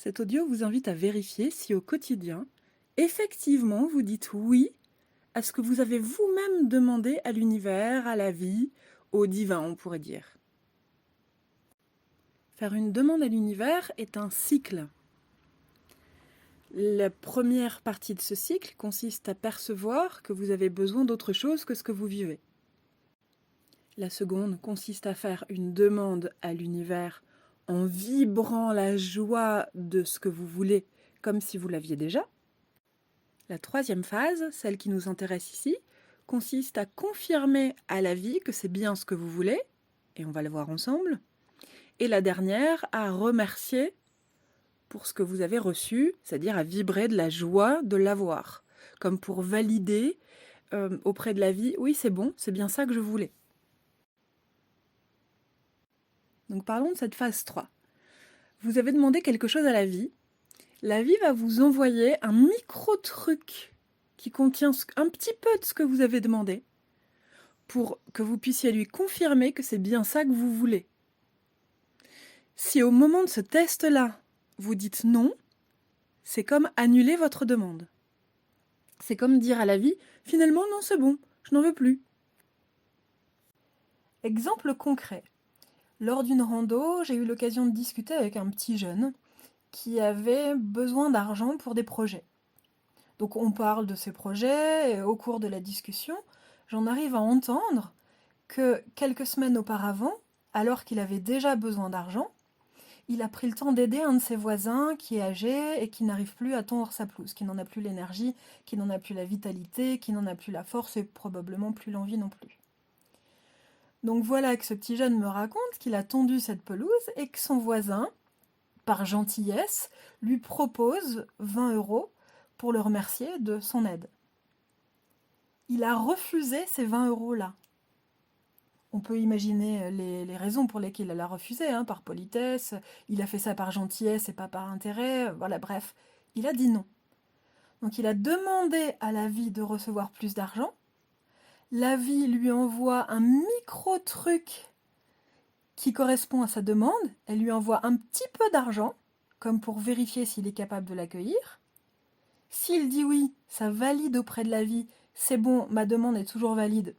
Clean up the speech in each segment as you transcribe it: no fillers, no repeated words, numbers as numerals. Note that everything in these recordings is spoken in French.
Cet audio vous invite à vérifier si au quotidien, effectivement, vous dites oui à ce que vous avez vous-même demandé à l'univers, à la vie, au divin, on pourrait dire. Faire une demande à l'univers est un cycle. La première partie de ce cycle consiste à percevoir que vous avez besoin d'autre chose que ce que vous vivez. La seconde consiste à faire une demande à l'univers en vibrant la joie de ce que vous voulez, comme si vous l'aviez déjà. La troisième phase, celle qui nous intéresse ici, consiste à confirmer à la vie que c'est bien ce que vous voulez, et on va le voir ensemble. Et la dernière, à remercier pour ce que vous avez reçu, c'est-à-dire à vibrer de la joie de l'avoir, comme pour valider auprès de la vie, oui c'est bon, c'est bien ça que je voulais. Donc parlons de cette phase 3. Vous avez demandé quelque chose à la vie va vous envoyer un micro-truc qui contient un petit peu de ce que vous avez demandé pour que vous puissiez lui confirmer que c'est bien ça que vous voulez. Si au moment de ce test-là, vous dites non, c'est comme annuler votre demande. C'est comme dire à la vie, finalement non c'est bon, je n'en veux plus. Exemple concret. Lors d'une rando, j'ai eu l'occasion de discuter avec un petit jeune qui avait besoin d'argent pour des projets. Donc on parle de ces projets et au cours de la discussion, j'en arrive à entendre que quelques semaines auparavant, alors qu'il avait déjà besoin d'argent, il a pris le temps d'aider un de ses voisins qui est âgé et qui n'arrive plus à tondre sa pelouse, qui n'en a plus l'énergie, qui n'en a plus la vitalité, qui n'en a plus la force et probablement plus l'envie non plus. Donc voilà que ce petit jeune me raconte qu'il a tondu cette pelouse et que son voisin, par gentillesse, lui propose 20 € pour le remercier de son aide. Il a refusé ces 20 €-là. On peut imaginer les raisons pour lesquelles il a refusé, par politesse, il a fait ça par gentillesse et pas par intérêt, voilà, bref, il a dit non. Donc il a demandé à la vie de recevoir plus d'argent, la vie lui envoie un micro-truc qui correspond à sa demande, elle lui envoie un petit peu d'argent, comme pour vérifier s'il est capable de l'accueillir. S'il dit oui, ça valide auprès de la vie, c'est bon, ma demande est toujours valide,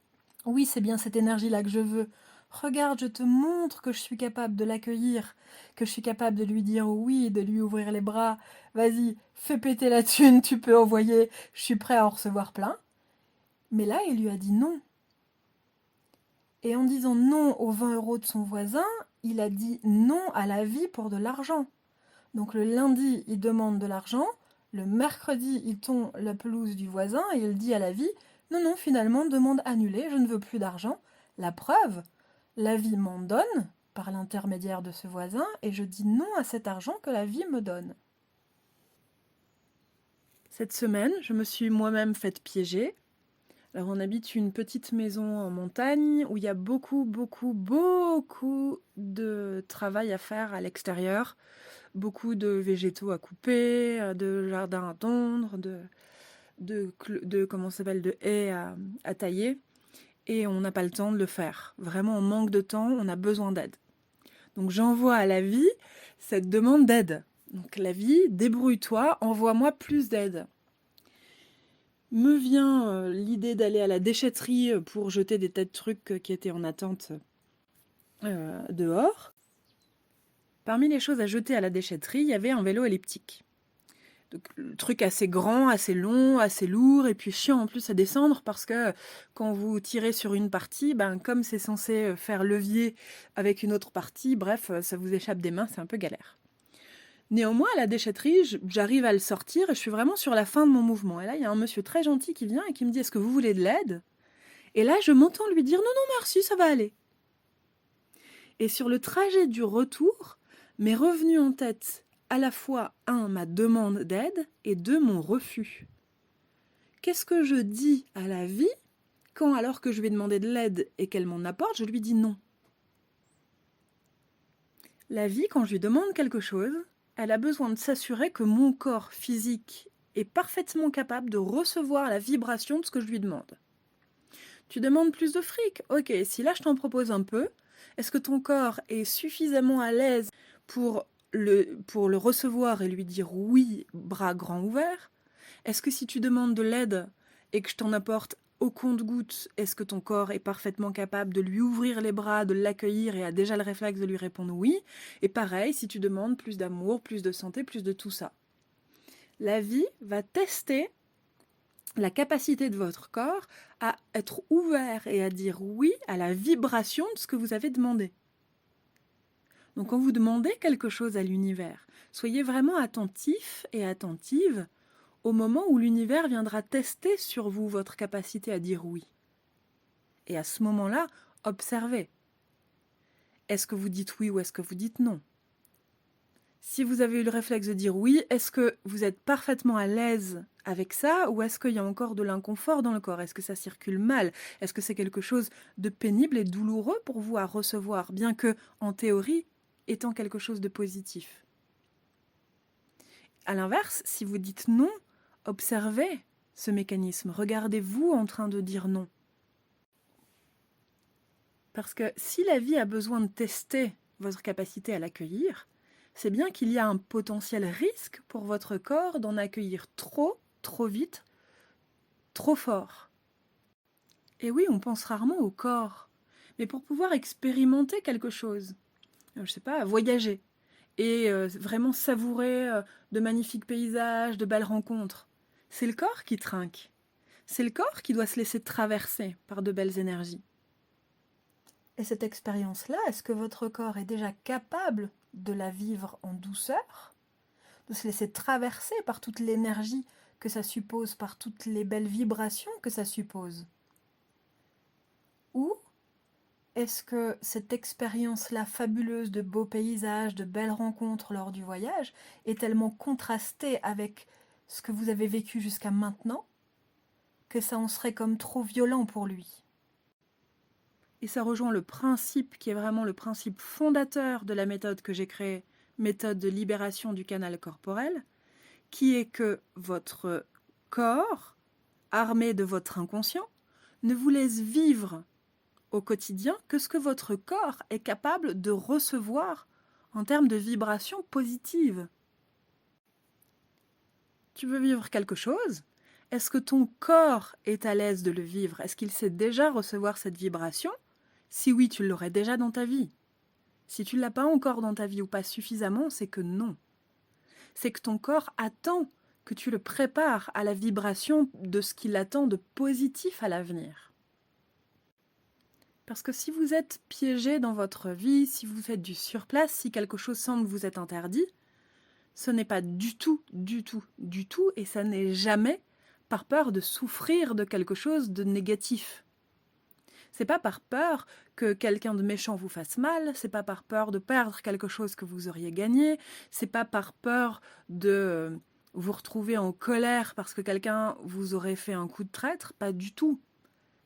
oui, c'est bien cette énergie-là que je veux. Regarde, je te montre que je suis capable de l'accueillir, que je suis capable de lui dire oui, de lui ouvrir les bras. Vas-y, fais péter la thune, tu peux envoyer, je suis prêt à en recevoir plein. Mais là, il lui a dit non. Et en disant non aux 20 € de son voisin, il a dit non à la vie pour de l'argent. Donc le lundi, il demande de l'argent, le mercredi, il tond la pelouse du voisin et il dit à la vie « Non, non, finalement, demande annulée, je ne veux plus d'argent. » La preuve, la vie m'en donne par l'intermédiaire de ce voisin et je dis non à cet argent que la vie me donne. Cette semaine, je me suis moi-même faite piéger. Alors on habite une petite maison en montagne où il y a beaucoup de travail à faire à l'extérieur. Beaucoup de végétaux à couper, de jardins à tondre, de haies à tailler. Et on n'a pas le temps de le faire. Vraiment, on manque de temps, on a besoin d'aide. Donc j'envoie à la vie cette demande d'aide. Donc la vie, débrouille-toi, envoie-moi plus d'aide. Me vient l'idée d'aller à la déchetterie pour jeter des tas de trucs qui étaient en attente dehors. Parmi les choses à jeter à la déchetterie, il y avait un vélo elliptique. Donc, le truc assez grand, assez long, assez lourd, et puis chiant en plus à descendre parce que quand vous tirez sur une partie, comme c'est censé faire levier avec une autre partie, bref, ça vous échappe des mains, c'est un peu galère. Néanmoins, à la déchetterie, j'arrive à le sortir et je suis vraiment sur la fin de mon mouvement. Et là, il y a un monsieur très gentil qui vient et qui me dit « Est-ce que vous voulez de l'aide ?» Et là, je m'entends lui dire « Non, non, merci, ça va aller. » Et sur le trajet du retour, m'est revenu en tête à la fois, 1, ma demande d'aide, et 2, mon refus. Qu'est-ce que je dis à la vie quand, alors que je lui ai demandé de l'aide et qu'elle m'en apporte, je lui dis non? La vie, quand je lui demande quelque chose, elle a besoin de s'assurer que mon corps physique est parfaitement capable de recevoir la vibration de ce que je lui demande. Tu demandes plus de fric? Ok, si là je t'en propose un peu, est-ce que ton corps est suffisamment à l'aise pour pour le recevoir et lui dire oui, bras grands ouverts? Est-ce que si tu demandes de l'aide et que je t'en apporte au compte-gouttes, est-ce que ton corps est parfaitement capable de lui ouvrir les bras, de l'accueillir et a déjà le réflexe de lui répondre oui? Et pareil, si tu demandes plus d'amour, plus de santé, plus de tout ça. La vie va tester la capacité de votre corps à être ouvert et à dire oui à la vibration de ce que vous avez demandé. Donc quand vous demandez quelque chose à l'univers, soyez vraiment attentif et attentive au moment où l'univers viendra tester sur vous votre capacité à dire oui. Et à ce moment-là, observez. Est-ce que vous dites oui ou est-ce que vous dites non? Si vous avez eu le réflexe de dire oui, est-ce que vous êtes parfaitement à l'aise avec ça ou est-ce qu'il y a encore de l'inconfort dans le corps? Est-ce que ça circule mal? Est-ce que c'est quelque chose de pénible et douloureux pour vous à recevoir, bien que, en théorie, étant quelque chose de positif? À l'inverse, si vous dites non, observez ce mécanisme. Regardez-vous en train de dire non. Parce que si la vie a besoin de tester votre capacité à l'accueillir, c'est bien qu'il y a un potentiel risque pour votre corps d'en accueillir trop, trop vite, trop fort. Et oui, on pense rarement au corps, mais pour pouvoir expérimenter quelque chose, je sais pas, voyager, et vraiment savourer de magnifiques paysages, de belles rencontres, c'est le corps qui trinque. C'est le corps qui doit se laisser traverser par de belles énergies. Et cette expérience-là, est-ce que votre corps est déjà capable de la vivre en douceur, de se laisser traverser par toute l'énergie que ça suppose, par toutes les belles vibrations que ça suppose? Ou est-ce que cette expérience-là fabuleuse de beaux paysages, de belles rencontres lors du voyage est tellement contrastée avec ce que vous avez vécu jusqu'à maintenant que ça en serait comme trop violent pour lui? Et ça rejoint le principe qui est vraiment le principe fondateur de la méthode que j'ai créée, méthode de libération du canal corporel, qui est que votre corps, armé de votre inconscient, ne vous laisse vivre au quotidien que ce que votre corps est capable de recevoir en termes de vibrations positives. Tu veux vivre quelque chose? Est-ce que ton corps est à l'aise de le vivre? Est-ce qu'il sait déjà recevoir cette vibration? Si oui, tu l'aurais déjà dans ta vie. Si tu ne l'as pas encore dans ta vie ou pas suffisamment, c'est que non. C'est que ton corps attend que tu le prépares à la vibration de ce qu'il attend de positif à l'avenir. Parce que si vous êtes piégé dans votre vie, si vous faites du surplace, si quelque chose semble vous être interdit, ce n'est pas du tout, et ça n'est jamais par peur de souffrir de quelque chose de négatif. C'est pas par peur que quelqu'un de méchant vous fasse mal, c'est pas par peur de perdre quelque chose que vous auriez gagné, c'est pas par peur de vous retrouver en colère parce que quelqu'un vous aurait fait un coup de traître, pas du tout.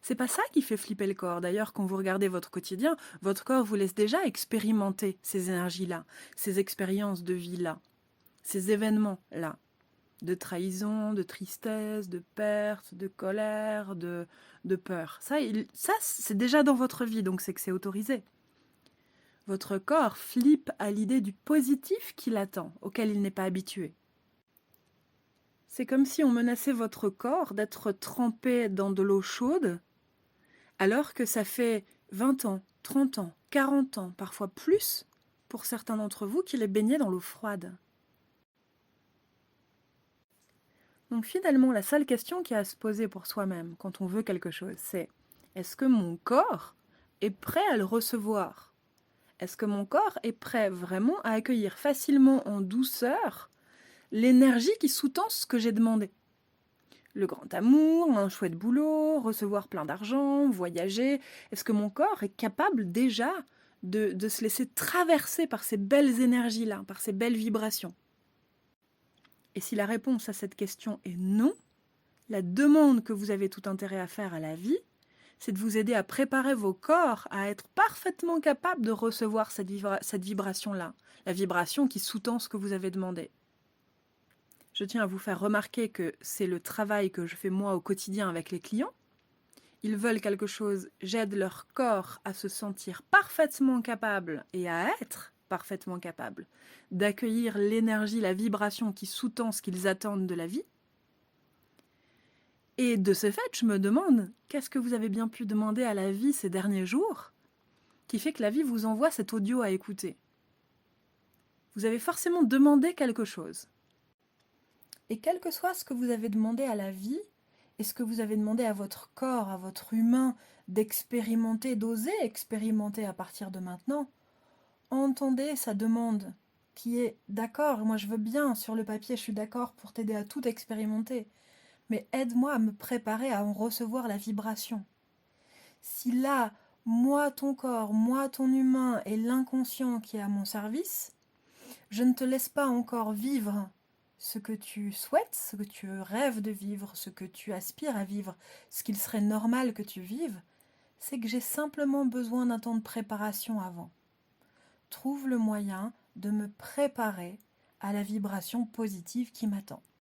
C'est pas ça qui fait flipper le corps. D'ailleurs, quand vous regardez votre quotidien, votre corps vous laisse déjà expérimenter ces énergies-là, ces expériences de vie-là, ces événements-là, de trahison, de tristesse, de perte, de colère, de peur. Ça, c'est déjà dans votre vie, donc c'est que c'est autorisé. Votre corps flippe à l'idée du positif qui l'attend, auquel il n'est pas habitué. C'est comme si on menaçait votre corps d'être trempé dans de l'eau chaude, alors que ça fait 20 ans, 30 ans, 40 ans, parfois plus, pour certains d'entre vous, qu'il est baigné dans l'eau froide. Donc finalement, la seule question qu'il y a à se poser pour soi-même quand on veut quelque chose, c'est: est-ce que mon corps est prêt à le recevoir? Est-ce que mon corps est prêt vraiment à accueillir facilement en douceur l'énergie qui sous-tend ce que j'ai demandé? Le grand amour, un chouette boulot, recevoir plein d'argent, voyager. Est-ce que mon corps est capable déjà de se laisser traverser par ces belles énergies-là, par ces belles vibrations? Et si la réponse à cette question est non, la demande que vous avez tout intérêt à faire à la vie, c'est de vous aider à préparer vos corps à être parfaitement capables de recevoir cette vibration-là, la vibration qui sous-tend ce que vous avez demandé. Je tiens à vous faire remarquer que c'est le travail que je fais moi au quotidien avec les clients. Ils veulent quelque chose, j'aide leur corps à se sentir parfaitement capable et à être parfaitement capables d'accueillir l'énergie, la vibration qui sous-tend ce qu'ils attendent de la vie. Et de ce fait, je me demande, qu'est-ce que vous avez bien pu demander à la vie ces derniers jours qui fait que la vie vous envoie cet audio à écouter? Vous avez forcément demandé quelque chose. Et quel que soit ce que vous avez demandé à la vie, et ce que vous avez demandé à votre corps, à votre humain, d'expérimenter, d'oser expérimenter à partir de maintenant, entendez sa demande qui est d'accord, moi je veux bien, sur le papier je suis d'accord pour t'aider à tout expérimenter, mais aide-moi à me préparer à en recevoir la vibration. Si là, moi ton corps, moi ton humain et l'inconscient qui est à mon service, je ne te laisse pas encore vivre ce que tu souhaites, ce que tu rêves de vivre, ce que tu aspires à vivre, ce qu'il serait normal que tu vives, c'est que j'ai simplement besoin d'un temps de préparation avant. Trouve le moyen de me préparer à la vibration positive qui m'attend.